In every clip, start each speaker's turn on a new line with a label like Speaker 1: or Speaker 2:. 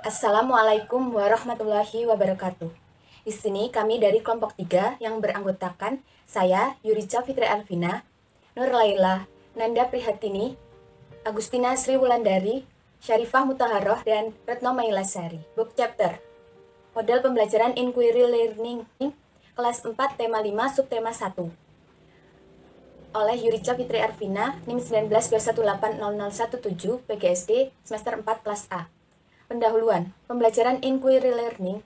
Speaker 1: Assalamualaikum warahmatullahi wabarakatuh. Di sini kami dari kelompok 3 yang beranggotakan saya, Yurica Fitri Alvina, Nur Laila, Nanda Prihatini, Agustina Sri Wulandari, Syarifah Mutaharoh, dan Retno Mailasari. Book Chapter Model Pembelajaran Inquiry Learning Kelas 4 Tema 5 Subtema 1 oleh Yurica Fitri Arvina, NIM 19218017, PGSD, semester 4 kelas A. Pendahuluan, pembelajaran Inquiry Learning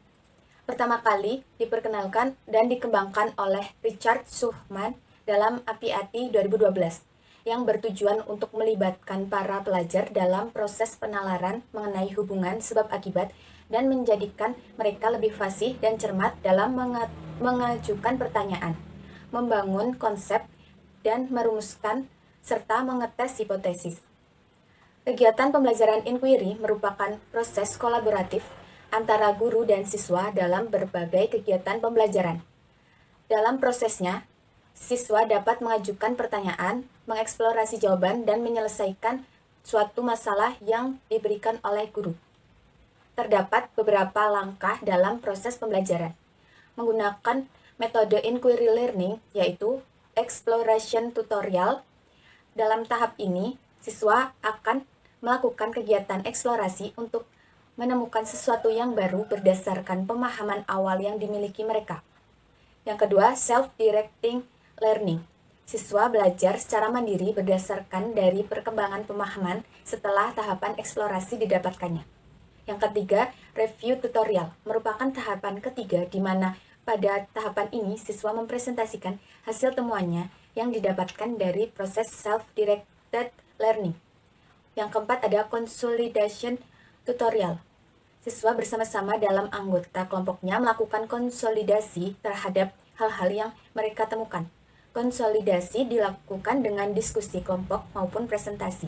Speaker 1: pertama kali diperkenalkan dan dikembangkan oleh Richard Schumann dalam API 2012 yang bertujuan untuk melibatkan para pelajar dalam proses penalaran mengenai hubungan sebab akibat dan menjadikan mereka lebih fasih dan cermat dalam mengajukan pertanyaan, membangun konsep, dan merumuskan serta mengetes hipotesis. Kegiatan pembelajaran inquiry merupakan proses kolaboratif antara guru dan siswa dalam berbagai kegiatan pembelajaran. Dalam prosesnya, siswa dapat mengajukan pertanyaan, mengeksplorasi jawaban, dan menyelesaikan suatu masalah yang diberikan oleh guru. Terdapat beberapa langkah dalam proses pembelajaran. Menggunakan metode inquiry learning, yaitu exploration tutorial. Dalam tahap ini, siswa akan melakukan kegiatan eksplorasi untuk menemukan sesuatu yang baru berdasarkan pemahaman awal yang dimiliki mereka. Yang kedua, self-directing learning. Siswa belajar secara mandiri berdasarkan dari perkembangan pemahaman setelah tahapan eksplorasi didapatkannya. Yang ketiga, review tutorial, merupakan tahapan ketiga di mana pada tahapan ini siswa mempresentasikan hasil temuannya yang didapatkan dari proses self-directed learning. Yang keempat ada consolidation tutorial. Siswa bersama-sama dalam anggota kelompoknya melakukan konsolidasi terhadap hal-hal yang mereka temukan. Konsolidasi dilakukan dengan diskusi kelompok maupun presentasi.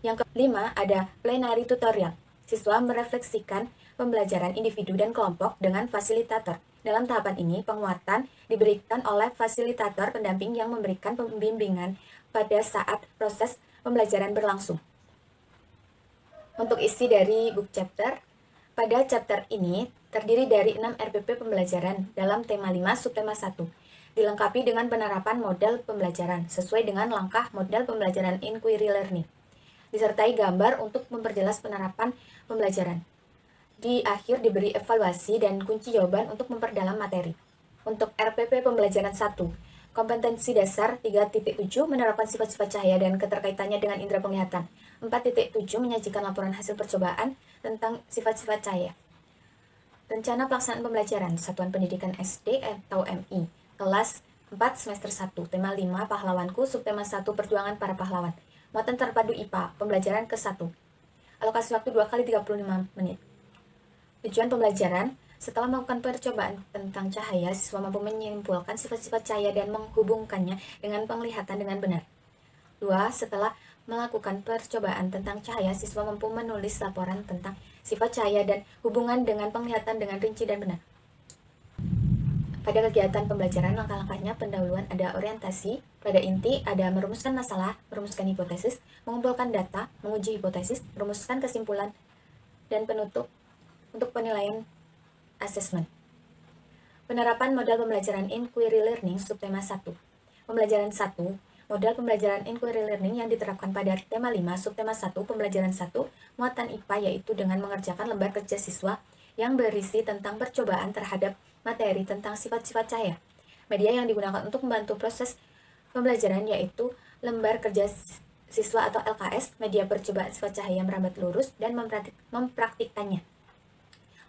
Speaker 1: Yang kelima ada plenary tutorial. Siswa merefleksikan pembelajaran individu dan kelompok dengan fasilitator. Dalam tahapan ini, penguatan diberikan oleh fasilitator pendamping yang memberikan pembimbingan pada saat proses pembelajaran berlangsung. Untuk isi dari book chapter, pada chapter ini terdiri dari 6 RPP pembelajaran dalam tema 5 subtema 1, dilengkapi dengan penerapan model pembelajaran sesuai dengan langkah model pembelajaran inquiry learning, disertai gambar untuk memperjelas penerapan pembelajaran. Di akhir diberi evaluasi dan kunci jawaban untuk memperdalam materi. Untuk RPP pembelajaran 1, kompetensi dasar 3.7 menerapkan sifat-sifat cahaya dan keterkaitannya dengan indera penglihatan. 4.7 menyajikan laporan hasil percobaan tentang sifat-sifat cahaya. Rencana pelaksanaan pembelajaran Satuan Pendidikan SD atau MI, kelas 4 semester 1, tema 5 pahlawanku, subtema 1 perjuangan para pahlawan. Muatan terpadu IPA, pembelajaran ke-1. Alokasi waktu 2 kali 35 menit. Tujuan pembelajaran, setelah melakukan percobaan tentang cahaya, siswa mampu menyimpulkan sifat-sifat cahaya dan menghubungkannya dengan penglihatan dengan benar. 2. Setelah melakukan percobaan tentang cahaya, siswa mampu menulis laporan tentang sifat cahaya dan hubungan dengan penglihatan dengan rinci dan benar. Pada kegiatan pembelajaran, langkah-langkahnya pendahuluan ada orientasi, pada inti ada merumuskan masalah, merumuskan hipotesis, mengumpulkan data, menguji hipotesis, merumuskan kesimpulan, dan penutup untuk penilaian assessment. Penerapan model pembelajaran inquiry learning subtema 1. Pembelajaran 1, model pembelajaran inquiry learning yang diterapkan pada tema 5 subtema 1 pembelajaran 1, muatan IPA yaitu dengan mengerjakan lembar kerja siswa yang berisi tentang percobaan terhadap materi tentang sifat-sifat cahaya. Media yang digunakan untuk membantu proses pembelajaran yaitu lembar kerja siswa atau LKS, media percobaan sifat cahaya merambat lurus, dan mempraktikkannya.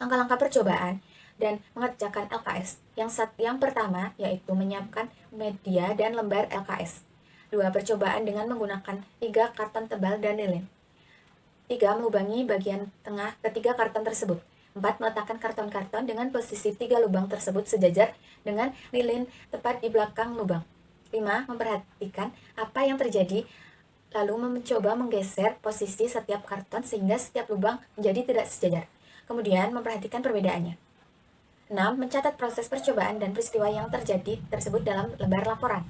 Speaker 1: Langkah-langkah percobaan dan mengerjakan LKS. Yang pertama yaitu menyiapkan media dan lembar LKS. 2. Percobaan dengan menggunakan 3 karton tebal dan lilin. 3. Melubangi bagian tengah ketiga karton tersebut. 4. Meletakkan karton-karton dengan posisi 3 lubang tersebut sejajar dengan lilin tepat di belakang lubang. 5. Memperhatikan apa yang terjadi lalu mencoba menggeser posisi setiap karton sehingga setiap lubang menjadi tidak sejajar. Kemudian memperhatikan perbedaannya. 6. Mencatat proses percobaan dan peristiwa yang terjadi tersebut dalam lembar laporan.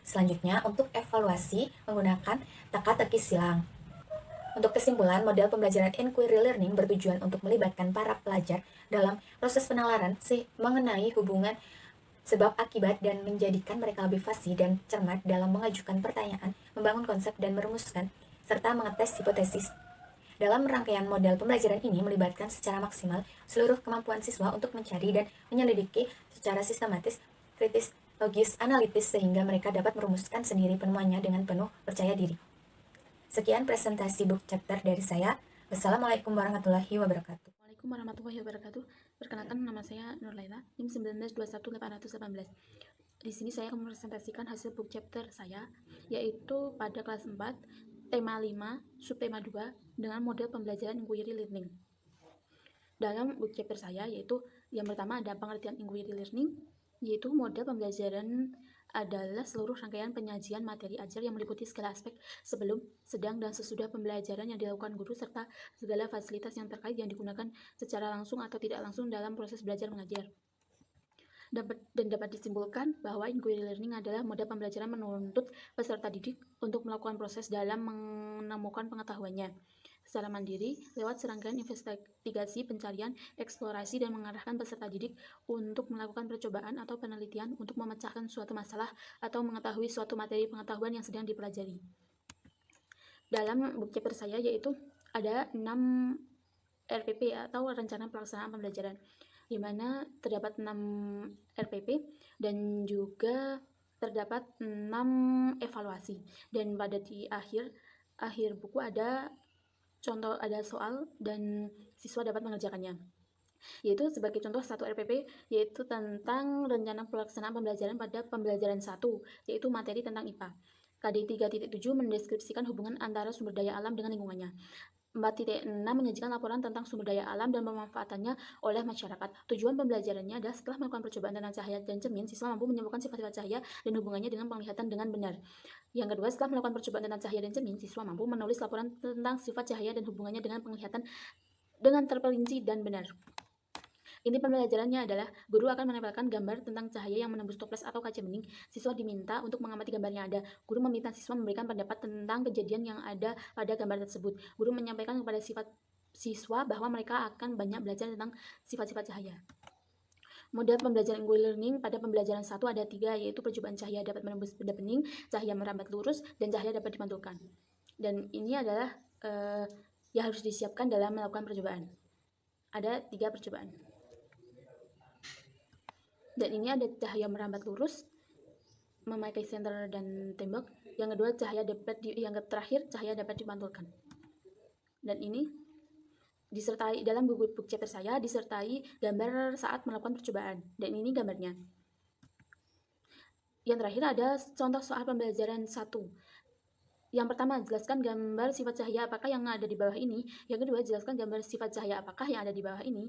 Speaker 1: Selanjutnya, untuk evaluasi menggunakan teka-teki silang. Untuk kesimpulan, model pembelajaran inquiry learning bertujuan untuk melibatkan para pelajar dalam proses penalaran mengenai hubungan sebab akibat dan menjadikan mereka lebih fasih dan cermat dalam mengajukan pertanyaan, membangun konsep dan merumuskan, serta mengetes hipotesis. Dalam rangkaian model pembelajaran ini melibatkan secara maksimal seluruh kemampuan siswa untuk mencari dan menyelidiki secara sistematis, kritis, logis, analitis sehingga mereka dapat merumuskan sendiri penemuannya dengan penuh percaya diri. Sekian presentasi book chapter dari saya. Wassalamualaikum warahmatullahi wabarakatuh.
Speaker 2: Assalamualaikum warahmatullahi wabarakatuh. Perkenalkan, nama saya Nur Laila, NIM 1921818. Di sini saya akan mempresentasikan hasil book chapter saya, yaitu pada kelas 4, tema 5, subtema 2, dengan model pembelajaran inquiry learning. Dalam book chapter saya, yaitu yang pertama ada pengertian inquiry learning, yaitu model pembelajaran adalah seluruh rangkaian penyajian materi ajar yang meliputi segala aspek sebelum, sedang, dan sesudah pembelajaran yang dilakukan guru serta segala fasilitas yang terkait yang digunakan secara langsung atau tidak langsung dalam proses belajar mengajar. Dan dapat disimpulkan bahwa inquiry learning adalah model pembelajaran menuntut peserta didik untuk melakukan proses dalam menemukan pengetahuannya secara mandiri lewat serangkaian investigasi, pencarian, eksplorasi, dan mengarahkan peserta didik untuk melakukan percobaan atau penelitian untuk memecahkan suatu masalah atau mengetahui suatu materi pengetahuan yang sedang dipelajari. Dalam book chapter saya yaitu ada 6 RPP atau rencana pelaksanaan pembelajaran, di mana terdapat 6 RPP dan juga terdapat 6 evaluasi, dan pada di akhir buku ada contoh, ada soal dan siswa dapat mengerjakannya. Yaitu sebagai contoh 1 RPP yaitu tentang rencana pelaksanaan pembelajaran pada pembelajaran 1, yaitu materi tentang IPA. KD 3.7 mendeskripsikan hubungan antara sumber daya alam dengan lingkungannya. 4.6 menyajikan laporan tentang sumber daya alam dan pemanfaatannya oleh masyarakat. Tujuan pembelajarannya adalah setelah melakukan percobaan tentang cahaya dan cermin, siswa mampu menemukan sifat-sifat cahaya dan hubungannya dengan penglihatan dengan benar. Yang kedua, setelah melakukan percobaan tentang cahaya dan cermin, siswa mampu menulis laporan tentang sifat cahaya dan hubungannya dengan penglihatan dengan terperinci dan benar. Inti pembelajarannya adalah guru akan menempelkan gambar tentang cahaya yang menembus toples atau kaca bening. Siswa diminta untuk mengamati gambar yang ada. Guru meminta siswa memberikan pendapat tentang kejadian yang ada pada gambar tersebut. Guru menyampaikan kepada siswa bahwa mereka akan banyak belajar tentang sifat-sifat cahaya. Model pembelajaran inquiry learning pada pembelajaran 1 ada 3, yaitu percobaan cahaya dapat menembus benda bening, cahaya merambat lurus, dan cahaya dapat dipantulkan. Dan ini adalah yang harus disiapkan dalam melakukan percobaan. Ada 3 percobaan. Dan ini ada cahaya merambat lurus, memakai senter dan tembok. Yang kedua yang terakhir cahaya dapat dipantulkan. Dan ini disertai dalam buku book chapter saya disertai gambar saat melakukan percobaan. Dan ini gambarnya. Yang terakhir ada contoh soal pembelajaran 1. Yang pertama, jelaskan gambar sifat cahaya apakah yang ada di bawah ini. Yang kedua, jelaskan gambar sifat cahaya apakah yang ada di bawah ini.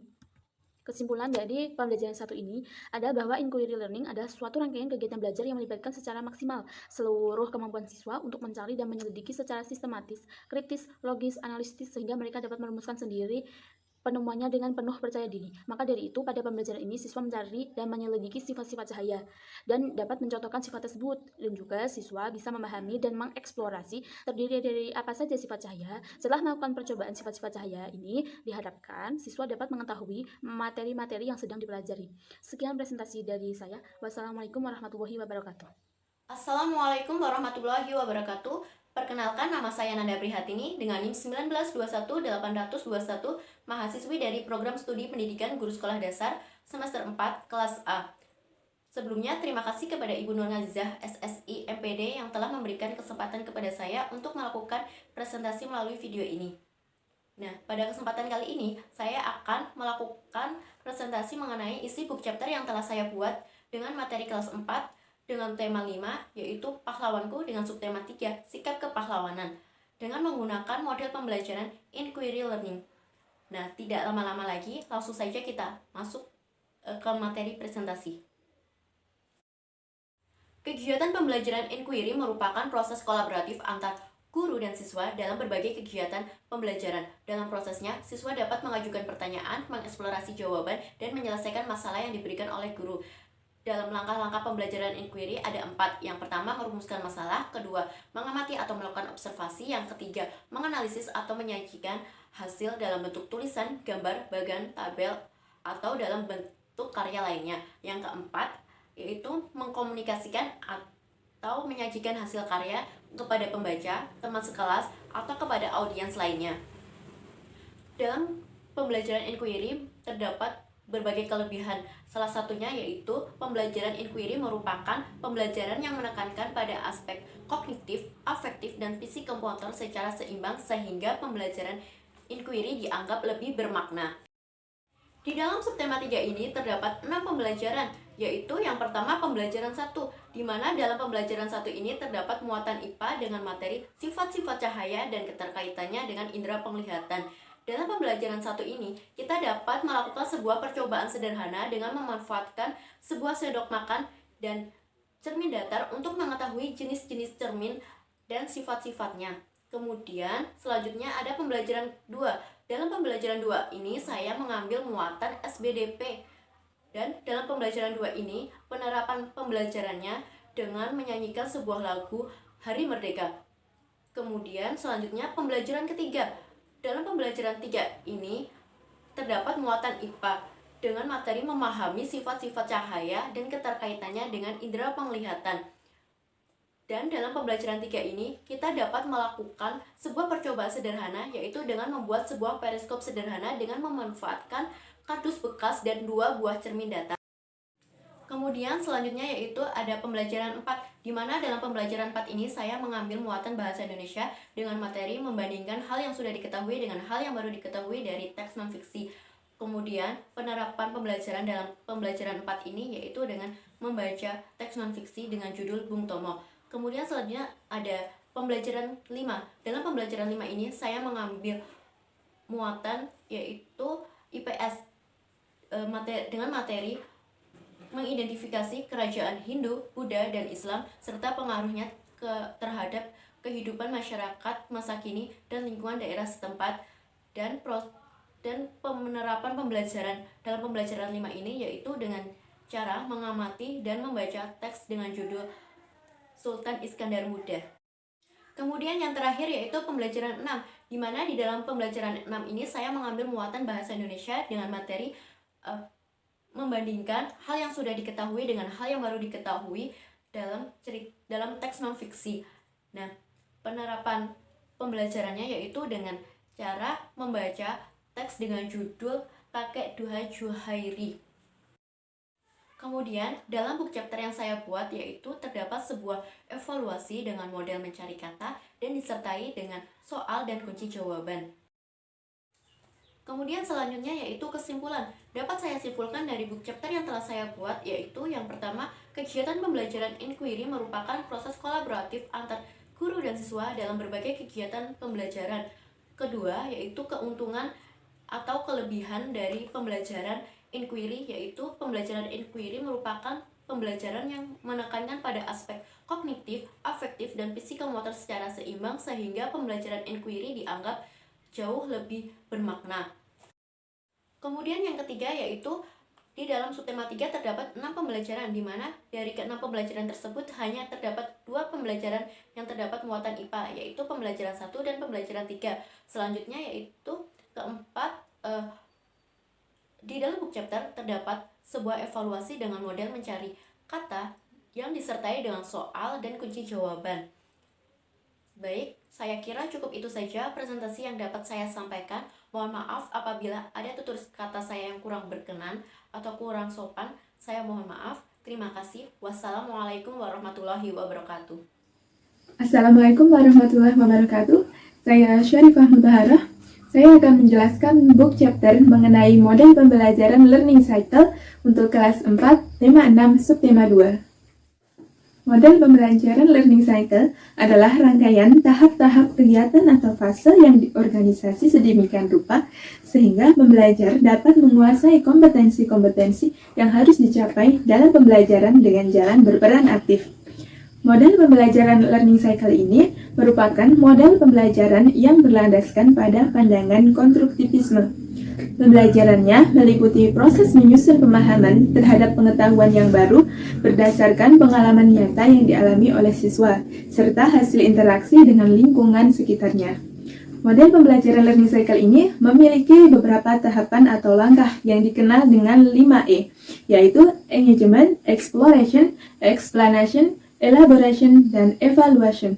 Speaker 2: Kesimpulan dari pembelajaran 1 ini adalah bahwa inquiry learning adalah suatu rangkaian kegiatan belajar yang melibatkan secara maksimal seluruh kemampuan siswa untuk mencari dan menyelidiki secara sistematis, kritis, logis, analitis sehingga mereka dapat merumuskan sendiri penemuannya dengan penuh percaya diri. Maka dari itu, pada pembelajaran ini siswa mencari dan menyelidiki sifat-sifat cahaya dan dapat mencontohkan sifat tersebut. Dan juga siswa bisa memahami dan mengeksplorasi terdiri dari apa saja sifat cahaya. Setelah melakukan percobaan sifat-sifat cahaya ini, diharapkan siswa dapat mengetahui materi-materi yang sedang dipelajari. Sekian presentasi dari saya. Wassalamualaikum warahmatullahi wabarakatuh.
Speaker 3: Assalamualaikum warahmatullahi wabarakatuh. Perkenalkan, nama saya Nanda Prihatini dengan NIM 1921821, mahasiswi dari Program Studi Pendidikan Guru Sekolah Dasar semester 4 kelas A. Sebelumnya, terima kasih kepada Ibu Nur Ngazizah SSI MPD yang telah memberikan kesempatan kepada saya untuk melakukan presentasi melalui video ini. Nah, pada kesempatan kali ini, saya akan melakukan presentasi mengenai isi book chapter yang telah saya buat dengan materi kelas 4 dengan tema 5, yaitu pahlawanku dengan subtema 3, sikap kepahlawanan, dengan menggunakan model pembelajaran inquiry learning. Nah, tidak lama-lama lagi, langsung saja kita masuk ke materi presentasi. Kegiatan pembelajaran inquiry merupakan proses kolaboratif antar guru dan siswa dalam berbagai kegiatan pembelajaran. Dalam prosesnya, siswa dapat mengajukan pertanyaan, mengeksplorasi jawaban, dan menyelesaikan masalah yang diberikan oleh guru. Dalam langkah-langkah pembelajaran inquiry ada 4. Yang pertama, merumuskan masalah. Kedua, mengamati atau melakukan observasi. Yang ketiga, menganalisis atau menyajikan hasil dalam bentuk tulisan, gambar, bagan, tabel, atau dalam bentuk karya lainnya. Yang keempat, yaitu mengkomunikasikan atau menyajikan hasil karya kepada pembaca, teman sekelas, atau kepada audiens lainnya. Dalam pembelajaran inquiry terdapat berbagai kelebihan. Salah satunya yaitu pembelajaran inquiry merupakan pembelajaran yang menekankan pada aspek kognitif, afektif, dan psikomotor secara seimbang sehingga pembelajaran inquiry dianggap lebih bermakna. Di dalam subtema 3 ini terdapat 6 pembelajaran, yaitu yang pertama pembelajaran 1, di mana dalam pembelajaran 1 ini terdapat muatan IPA dengan materi sifat-sifat cahaya dan keterkaitannya dengan indera penglihatan. Dalam pembelajaran 1 ini, kita dapat melakukan sebuah percobaan sederhana dengan memanfaatkan sebuah sendok makan dan cermin datar untuk mengetahui jenis-jenis cermin dan sifat-sifatnya. Kemudian, selanjutnya ada pembelajaran 2. Dalam pembelajaran 2 ini, saya mengambil muatan SBDP. Dan dalam pembelajaran 2 ini, penerapan pembelajarannya dengan menyanyikan sebuah lagu Hari Merdeka. Kemudian, selanjutnya pembelajaran ketiga. Dalam pembelajaran 3 ini terdapat muatan IPA dengan materi memahami sifat-sifat cahaya dan keterkaitannya dengan indera penglihatan. Dan dalam pembelajaran 3 ini kita dapat melakukan sebuah percobaan sederhana, yaitu dengan membuat sebuah periskop sederhana dengan memanfaatkan kardus bekas dan 2 buah cermin datar. Kemudian selanjutnya yaitu ada pembelajaran 4, di mana dalam pembelajaran 4 ini saya mengambil muatan bahasa Indonesia dengan materi membandingkan hal yang sudah diketahui dengan hal yang baru diketahui dari teks non-fiksi. Kemudian penerapan pembelajaran dalam pembelajaran 4 ini yaitu dengan membaca teks non-fiksi dengan judul Bung Tomo. Kemudian selanjutnya ada pembelajaran 5. Dalam pembelajaran 5 ini saya mengambil muatan yaitu IPS dengan materi mengidentifikasi kerajaan Hindu, Buddha, dan Islam serta pengaruhnya terhadap kehidupan masyarakat masa kini dan lingkungan daerah setempat, dan penerapan pembelajaran dalam pembelajaran 5 ini yaitu dengan cara mengamati dan membaca teks dengan judul Sultan Iskandar Muda. Kemudian yang terakhir yaitu pembelajaran 6, di mana di dalam pembelajaran 6 ini saya mengambil muatan bahasa Indonesia dengan materi membandingkan hal yang sudah diketahui dengan hal yang baru diketahui dalam teks non-fiksi. Nah, penerapan pembelajarannya yaitu dengan cara membaca teks dengan judul Kakek Duha Juhairi. Kemudian, dalam book chapter yang saya buat yaitu terdapat sebuah evaluasi dengan model mencari kata dan disertai dengan soal dan kunci jawaban. Kemudian selanjutnya yaitu kesimpulan. Dapat saya simpulkan dari book chapter yang telah saya buat yaitu yang pertama, kegiatan pembelajaran inquiry merupakan proses kolaboratif antar guru dan siswa dalam berbagai kegiatan pembelajaran. Kedua, yaitu keuntungan atau kelebihan dari pembelajaran inquiry yaitu pembelajaran inquiry merupakan pembelajaran yang menekankan pada aspek kognitif, afektif, dan psikomotor secara seimbang sehingga pembelajaran inquiry dianggap jauh lebih bermakna. Kemudian yang ketiga yaitu di dalam subtema 3 terdapat 6 pembelajaran, di mana dari ke-6 pembelajaran tersebut hanya terdapat 2 pembelajaran yang terdapat muatan IPA, yaitu pembelajaran 1 dan pembelajaran 3. Selanjutnya yaitu keempat, di dalam book chapter terdapat sebuah evaluasi dengan model mencari kata yang disertai dengan soal dan kunci jawaban. Baik, saya kira cukup itu saja presentasi yang dapat saya sampaikan. Mohon maaf apabila ada tutur kata saya yang kurang berkenan atau kurang sopan. Saya mohon maaf. Terima kasih. Wassalamualaikum warahmatullahi wabarakatuh.
Speaker 4: Assalamualaikum warahmatullahi wabarakatuh. Saya Syarifah Mutaharah. Saya akan menjelaskan book chapter mengenai model pembelajaran learning cycle untuk kelas 4, tema 6, subtema 2. Model pembelajaran learning cycle adalah rangkaian tahap-tahap kegiatan atau fase yang diorganisasi sedemikian rupa sehingga pembelajar dapat menguasai kompetensi-kompetensi yang harus dicapai dalam pembelajaran dengan jalan berperan aktif. Model pembelajaran learning cycle ini merupakan model pembelajaran yang berlandaskan pada pandangan konstruktivisme. Pembelajarannya meliputi proses menyusun pemahaman terhadap pengetahuan yang baru berdasarkan pengalaman nyata yang dialami oleh siswa, serta hasil interaksi dengan lingkungan sekitarnya. Model pembelajaran learning cycle ini memiliki beberapa tahapan atau langkah yang dikenal dengan 5E, yaitu engagement, exploration, explanation, elaboration, dan evaluation.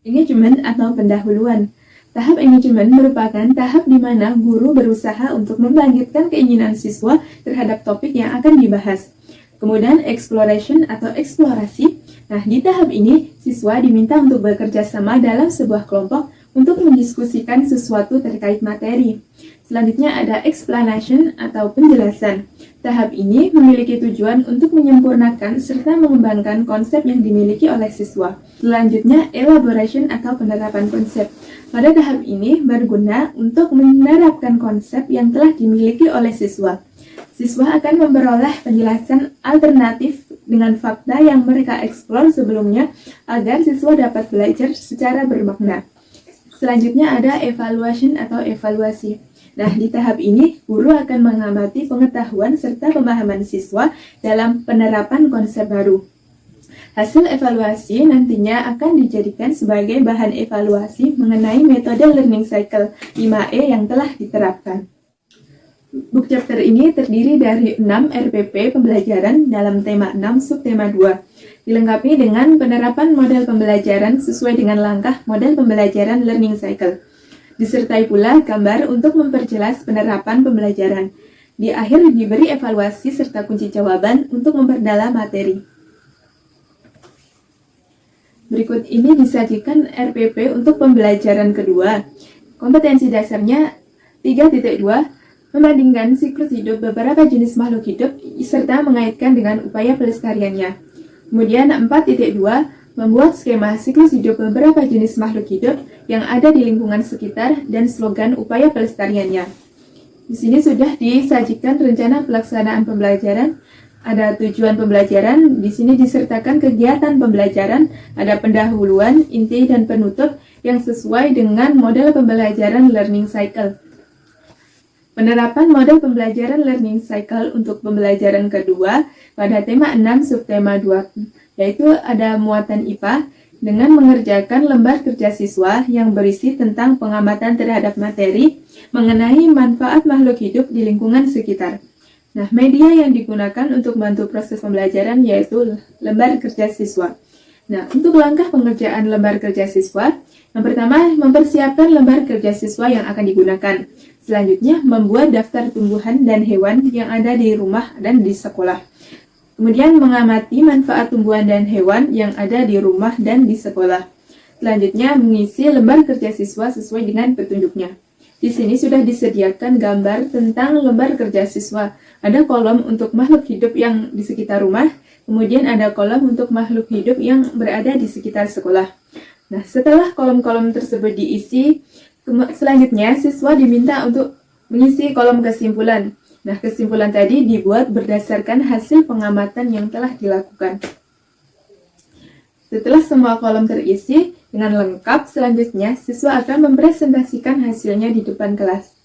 Speaker 4: Engagement atau pendahuluan. Tahap engagement merupakan tahap di mana guru berusaha untuk membangkitkan keinginan siswa terhadap topik yang akan dibahas. Kemudian exploration atau eksplorasi. Nah, di tahap ini, siswa diminta untuk bekerja sama dalam sebuah kelompok untuk mendiskusikan sesuatu terkait materi. Selanjutnya ada explanation atau penjelasan. Tahap ini memiliki tujuan untuk menyempurnakan serta mengembangkan konsep yang dimiliki oleh siswa. Selanjutnya elaboration atau penerapan konsep. Pada tahap ini berguna untuk menerapkan konsep yang telah dimiliki oleh siswa. Siswa akan memperoleh penjelasan alternatif dengan fakta yang mereka eksplor sebelumnya agar siswa dapat belajar secara bermakna. Selanjutnya ada evaluation atau evaluasi. Nah, di tahap ini, guru akan mengamati pengetahuan serta pemahaman siswa dalam penerapan konsep baru. Hasil evaluasi nantinya akan dijadikan sebagai bahan evaluasi mengenai metode learning cycle 5E yang telah diterapkan. Book chapter ini terdiri dari 6 RPP pembelajaran dalam tema 6 subtema 2, dilengkapi dengan penerapan model pembelajaran sesuai dengan langkah model pembelajaran learning cycle. Disertai pula gambar untuk memperjelas penerapan pembelajaran. Di akhir diberi evaluasi serta kunci jawaban untuk memperdalam materi. Berikut ini disajikan RPP untuk pembelajaran kedua. Kompetensi dasarnya 3.2, membandingkan siklus hidup beberapa jenis makhluk hidup serta mengaitkan dengan upaya pelestariannya. Kemudian 4.2, membuat skema siklus hidup beberapa jenis makhluk hidup yang ada di lingkungan sekitar dan slogan upaya pelestariannya. Di sini sudah disajikan rencana pelaksanaan pembelajaran. Ada tujuan pembelajaran, di sini disertakan kegiatan pembelajaran, ada pendahuluan, inti, dan penutup yang sesuai dengan model pembelajaran learning cycle. Penerapan model pembelajaran learning cycle untuk pembelajaran kedua pada tema 6 subtema 2, yaitu ada muatan IPA dengan mengerjakan lembar kerja siswa yang berisi tentang pengamatan terhadap materi mengenai manfaat makhluk hidup di lingkungan sekitar. Nah, media yang digunakan untuk membantu proses pembelajaran yaitu lembar kerja siswa. Nah, untuk langkah pengerjaan lembar kerja siswa, yang pertama, mempersiapkan lembar kerja siswa yang akan digunakan. Selanjutnya, membuat daftar tumbuhan dan hewan yang ada di rumah dan di sekolah. Kemudian, mengamati manfaat tumbuhan dan hewan yang ada di rumah dan di sekolah. Selanjutnya, mengisi lembar kerja siswa sesuai dengan petunjuknya. Di sini sudah disediakan gambar tentang lembar kerja siswa. Ada kolom untuk makhluk hidup yang di sekitar rumah, kemudian ada kolom untuk makhluk hidup yang berada di sekitar sekolah. Nah, setelah kolom-kolom tersebut diisi, selanjutnya siswa diminta untuk mengisi kolom kesimpulan. Nah, kesimpulan tadi dibuat berdasarkan hasil pengamatan yang telah dilakukan. Setelah semua kolom terisi dengan lengkap, selanjutnya siswa akan mempresentasikan hasilnya di depan kelas.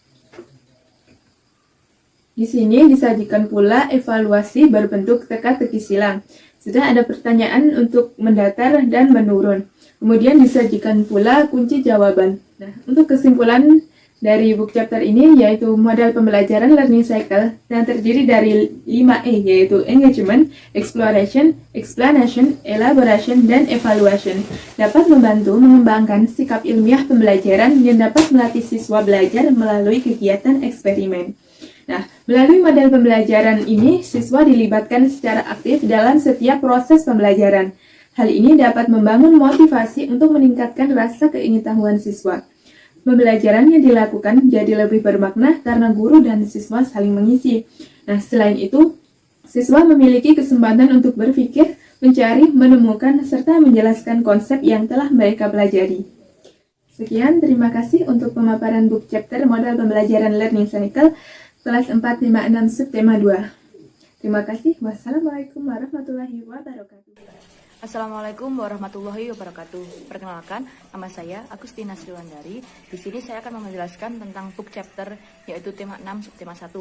Speaker 4: Di sini disajikan pula evaluasi berbentuk teka-teki silang. Sudah ada pertanyaan untuk mendatar dan menurun. Kemudian disajikan pula kunci jawaban. Nah, untuk kesimpulan dari book chapter ini yaitu model pembelajaran learning cycle yang terdiri dari 5E yaitu engagement, exploration, explanation, elaboration, dan evaluation dapat membantu mengembangkan sikap ilmiah pembelajaran yang dapat melatih siswa belajar melalui kegiatan eksperimen. Nah, melalui model pembelajaran ini, siswa dilibatkan secara aktif dalam setiap proses pembelajaran. Hal ini dapat membangun motivasi untuk meningkatkan rasa keingetahuan siswa. Pembelajaran yang dilakukan menjadi lebih bermakna karena guru dan siswa saling mengisi. Nah, selain itu, siswa memiliki kesempatan untuk berpikir, mencari, menemukan, serta menjelaskan konsep yang telah mereka pelajari. Sekian, terima kasih untuk pemaparan book chapter model pembelajaran learning cycle kelas 456 subtema 2. Terima kasih. Wassalamualaikum warahmatullahi wabarakatuh.
Speaker 5: Assalamualaikum warahmatullahi wabarakatuh. Perkenalkan, nama saya Agustina Sriwandari. Di sini saya akan menjelaskan tentang book chapter yaitu tema 6 subtema 1.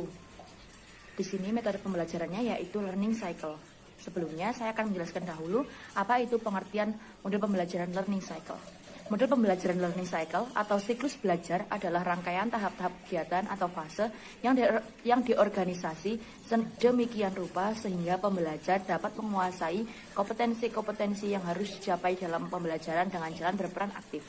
Speaker 5: Di sini metode pembelajarannya yaitu learning cycle. Sebelumnya saya akan menjelaskan dahulu apa itu pengertian model pembelajaran learning cycle. Model pembelajaran learning cycle atau siklus belajar adalah rangkaian tahap-tahap kegiatan atau fase yang diorganisasi sedemikian rupa sehingga pembelajar dapat menguasai kompetensi-kompetensi yang harus dicapai dalam pembelajaran dengan jalan berperan aktif.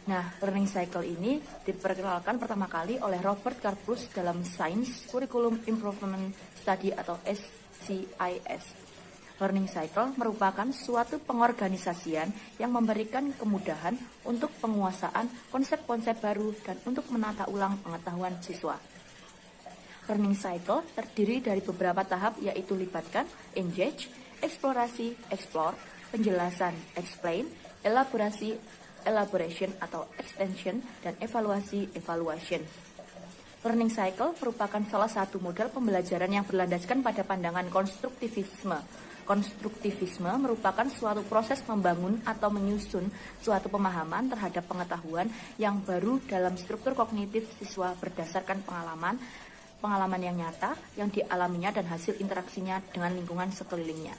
Speaker 5: Nah, learning cycle ini diperkenalkan pertama kali oleh Robert Karplus dalam Science Curriculum Improvement Study atau SCIS. Learning cycle merupakan suatu pengorganisasian yang memberikan kemudahan untuk penguasaan konsep-konsep baru dan untuk menata ulang pengetahuan siswa. Learning cycle terdiri dari beberapa tahap yaitu libatkan, engage, eksplorasi, explore, penjelasan, explain, elaborasi, elaboration atau extension, dan evaluasi, evaluation. Learning cycle merupakan salah satu model pembelajaran yang berlandaskan pada pandangan konstruktivisme. Konstruktivisme merupakan suatu proses membangun atau menyusun suatu pemahaman terhadap pengetahuan yang baru dalam struktur kognitif siswa berdasarkan pengalaman yang nyata yang dialaminya dan hasil interaksinya dengan lingkungan sekelilingnya.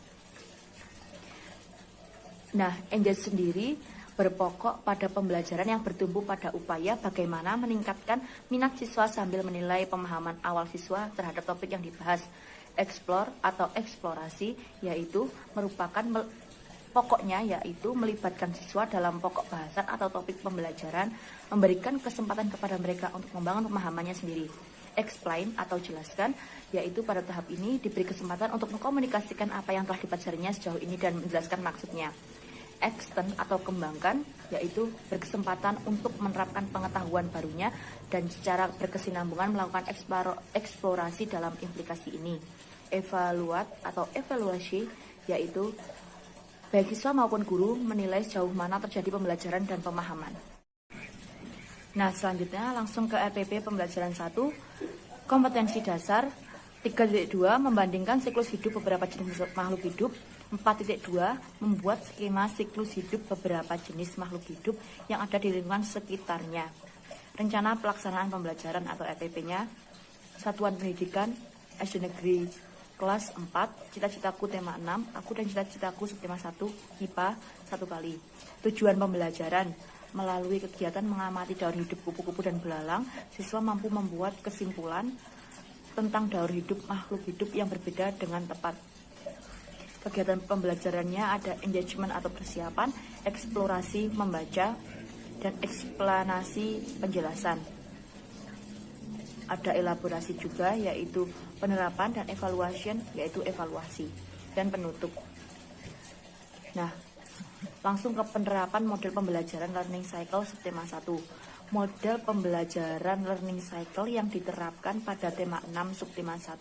Speaker 5: Nah, engage sendiri berpokok pada pembelajaran yang bertumbuh pada upaya bagaimana meningkatkan minat siswa sambil menilai pemahaman awal siswa terhadap topik yang dibahas. Explore atau eksplorasi yaitu merupakan pokoknya yaitu melibatkan siswa dalam pokok bahasan atau topik pembelajaran, memberikan kesempatan kepada mereka untuk membangun pemahamannya sendiri. Explain atau jelaskan yaitu pada tahap ini diberi kesempatan untuk mengkomunikasikan apa yang telah dipelajarinya sejauh ini dan menjelaskan maksudnya. Extend atau kembangkan yaitu berkesempatan untuk menerapkan pengetahuan barunya dan secara berkesinambungan melakukan eksplorasi dalam implikasi ini. Evaluate atau evaluasi yaitu baik siswa maupun guru menilai sejauh mana terjadi pembelajaran dan pemahaman. Nah, selanjutnya langsung ke RPP pembelajaran 1, kompetensi dasar. 3.2 membandingkan siklus hidup beberapa jenis makhluk hidup. 4.2 membuat skema siklus hidup beberapa jenis makhluk hidup yang ada di lingkungan sekitarnya. Rencana pelaksanaan pembelajaran atau RPP-nya, Satuan Pendidikan SD Negeri kelas 4, cita-citaku tema 6, aku dan cita-citaku subtema 1, IPA 1 kali. Tujuan pembelajaran, melalui kegiatan mengamati daur hidup kupu-kupu dan belalang, siswa mampu membuat kesimpulan tentang daur hidup makhluk hidup yang berbeda dengan tepat. Kegiatan pembelajarannya ada engagement atau persiapan, eksplorasi membaca, dan eksplanasi penjelasan. Ada elaborasi juga yaitu penerapan dan evaluation yaitu evaluasi dan penutup. Nah, langsung ke penerapan model pembelajaran learning cycle subtema 1. Model pembelajaran learning cycle yang diterapkan pada tema 6 subtema 1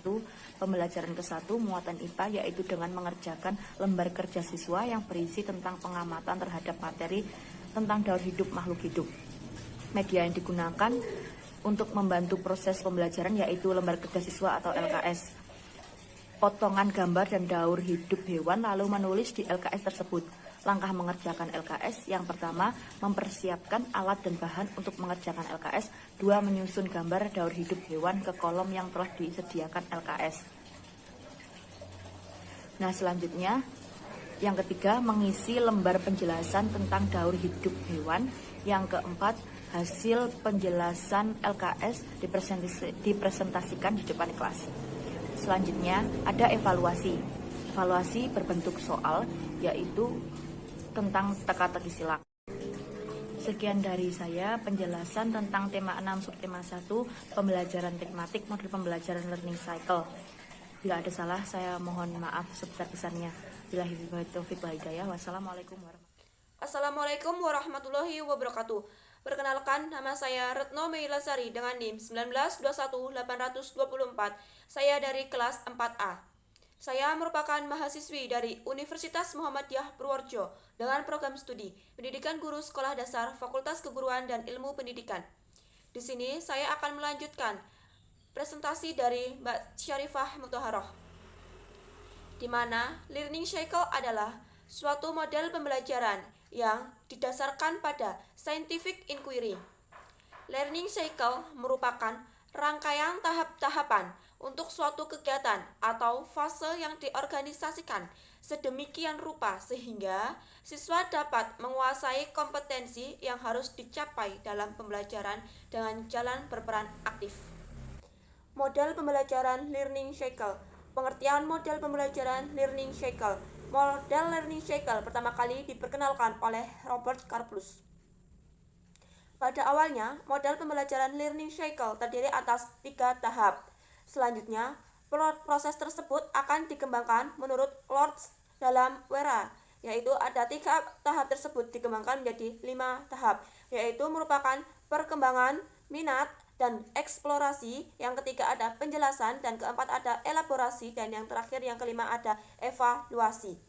Speaker 5: pembelajaran ke-1 muatan IPA yaitu dengan mengerjakan lembar kerja siswa yang berisi tentang pengamatan terhadap materi tentang daur hidup makhluk hidup. Media yang digunakan untuk membantu proses pembelajaran yaitu lembar kerja siswa atau LKS. Potongan gambar dan daur hidup hewan lalu menulis di LKS tersebut. Langkah mengerjakan LKS, yang pertama, mempersiapkan alat dan bahan untuk mengerjakan LKS. 2. Menyusun gambar daur hidup hewan ke kolom yang telah disediakan LKS. Nah, selanjutnya, yang ketiga, mengisi lembar penjelasan tentang daur hidup hewan. Yang keempat, hasil penjelasan LKS dipresentasikan di depan kelas. Selanjutnya, ada evaluasi. Evaluasi berbentuk soal, yaitu tentang teka-teki silang. Sekian dari saya penjelasan tentang tema 6 subtema 1 pembelajaran tematik model pembelajaran learning cycle. Bila ada salah saya mohon maaf sebesar-besarnya. Billahi taufiq wal hidayah. Wassalamualaikum
Speaker 6: Assalamualaikum warahmatullahi wabarakatuh. Perkenalkan, nama saya Retno Meilasari dengan NIM 1921824. Saya dari kelas 4A. Saya merupakan mahasiswi dari Universitas Muhammadiyah Purworejo dengan program studi Pendidikan Guru Sekolah Dasar Fakultas Keguruan dan Ilmu Pendidikan. Di sini saya akan melanjutkan presentasi dari Mbak Syarifah Muthaharoh, di mana learning cycle adalah suatu model pembelajaran yang didasarkan pada scientific inquiry. Learning cycle merupakan rangkaian tahap-tahapan untuk suatu kegiatan atau fase yang diorganisasikan sedemikian rupa sehingga siswa dapat menguasai kompetensi yang harus dicapai dalam pembelajaran dengan jalan berperan aktif. Model pembelajaran learning cycle. Pengertian model pembelajaran learning cycle. Model learning cycle pertama kali diperkenalkan oleh Robert Karplus. Pada awalnya, model pembelajaran learning cycle terdiri atas 3 tahap. Selanjutnya, proses tersebut akan dikembangkan menurut Lords dalam Wera, yaitu ada 3 tahap tersebut dikembangkan menjadi 5 tahap, yaitu merupakan perkembangan, minat, dan eksplorasi, yang ketiga ada penjelasan, dan keempat ada elaborasi, dan yang terakhir yang kelima ada evaluasi.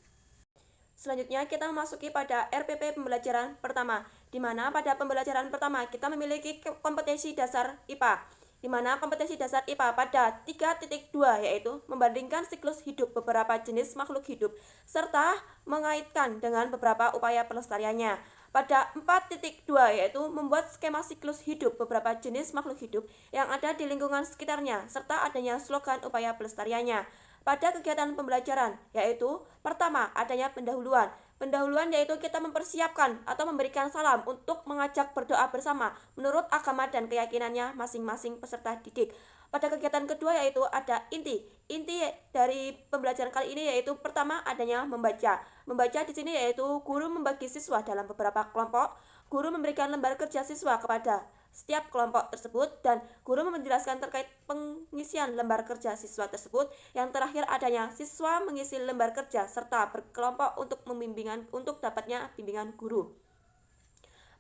Speaker 6: Selanjutnya kita memasuki pada RPP pembelajaran pertama, di mana pada pembelajaran pertama kita memiliki kompetensi dasar IPA, di mana kompetensi dasar IPA pada 3.2 yaitu membandingkan siklus hidup beberapa jenis makhluk hidup, serta mengaitkan dengan beberapa upaya pelestariannya. Pada 4.2 yaitu membuat skema siklus hidup beberapa jenis makhluk hidup yang ada di lingkungan sekitarnya, serta adanya slogan upaya pelestariannya. Pada kegiatan pembelajaran, yaitu pertama adanya pendahuluan. Pendahuluan yaitu kita mempersiapkan atau memberikan salam untuk mengajak berdoa bersama menurut agama dan keyakinannya masing-masing peserta didik. Pada kegiatan kedua yaitu ada inti. Inti dari pembelajaran kali ini yaitu pertama adanya membaca. Membaca di sini yaitu guru membagi siswa dalam beberapa kelompok. Guru memberikan lembar kerja siswa kepada setiap kelompok tersebut dan guru menjelaskan terkait pengisian lembar kerja siswa tersebut. Yang terakhir adanya siswa mengisi lembar kerja serta berkelompok untuk dapatnya bimbingan guru.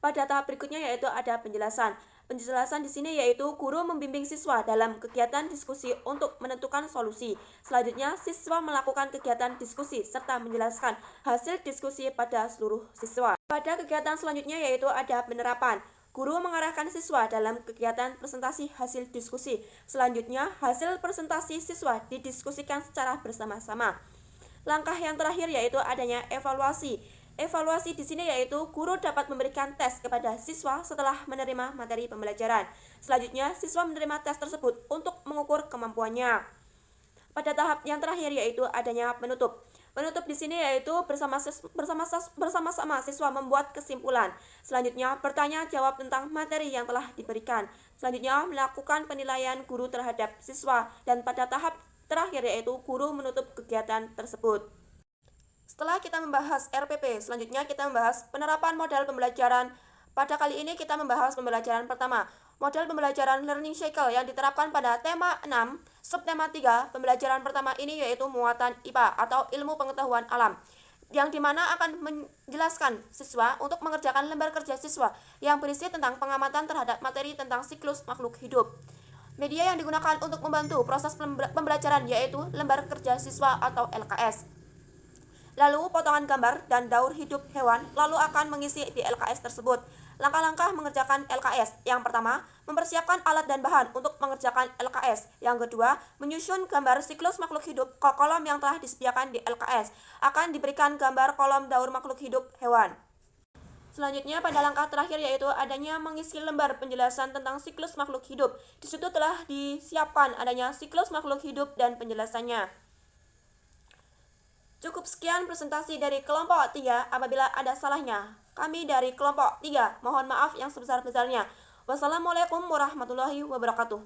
Speaker 6: Pada tahap berikutnya yaitu ada penjelasan. Penjelasan di sini yaitu guru membimbing siswa dalam kegiatan diskusi untuk menentukan solusi. Selanjutnya, siswa melakukan kegiatan diskusi serta menjelaskan hasil diskusi pada seluruh siswa. Pada kegiatan selanjutnya yaitu ada penerapan. Guru mengarahkan siswa dalam kegiatan presentasi hasil diskusi. Selanjutnya, hasil presentasi siswa didiskusikan secara bersama-sama. Langkah yang terakhir yaitu adanya evaluasi. Evaluasi di sini yaitu guru dapat memberikan tes kepada siswa setelah menerima materi pembelajaran. Selanjutnya, siswa menerima tes tersebut untuk mengukur kemampuannya. Pada tahap yang terakhir yaitu adanya penutup. Penutup di sini yaitu bersama-sama siswa membuat kesimpulan. Selanjutnya, bertanya jawab tentang materi yang telah diberikan. Selanjutnya, melakukan penilaian guru terhadap siswa. Dan pada tahap terakhir yaitu guru menutup kegiatan tersebut. Setelah kita membahas RPP, selanjutnya kita membahas penerapan model pembelajaran. Pada kali ini kita membahas pembelajaran pertama, model pembelajaran learning cycle yang diterapkan pada tema 6, subtema 3. Pembelajaran pertama ini yaitu muatan IPA atau ilmu pengetahuan alam, yang dimana akan menjelaskan siswa untuk mengerjakan lembar kerja siswa yang berisi tentang pengamatan terhadap materi tentang siklus makhluk hidup. Media yang digunakan untuk membantu proses pembelajaran yaitu lembar kerja siswa atau LKS. Lalu potongan gambar dan daur hidup hewan lalu akan mengisi di LKS tersebut. Langkah-langkah mengerjakan LKS. Yang pertama, mempersiapkan alat dan bahan untuk mengerjakan LKS. Yang kedua, menyusun gambar siklus makhluk hidup ke kolom yang telah disediakan di LKS. Akan diberikan gambar kolom daur makhluk hidup hewan. Selanjutnya pada langkah terakhir yaitu adanya mengisi lembar penjelasan tentang siklus makhluk hidup. Di situ telah disiapkan adanya siklus makhluk hidup dan penjelasannya. Cukup sekian presentasi dari kelompok 3. Apabila ada salahnya, kami dari kelompok 3 mohon maaf yang sebesar-besarnya. Wassalamualaikum warahmatullahi wabarakatuh.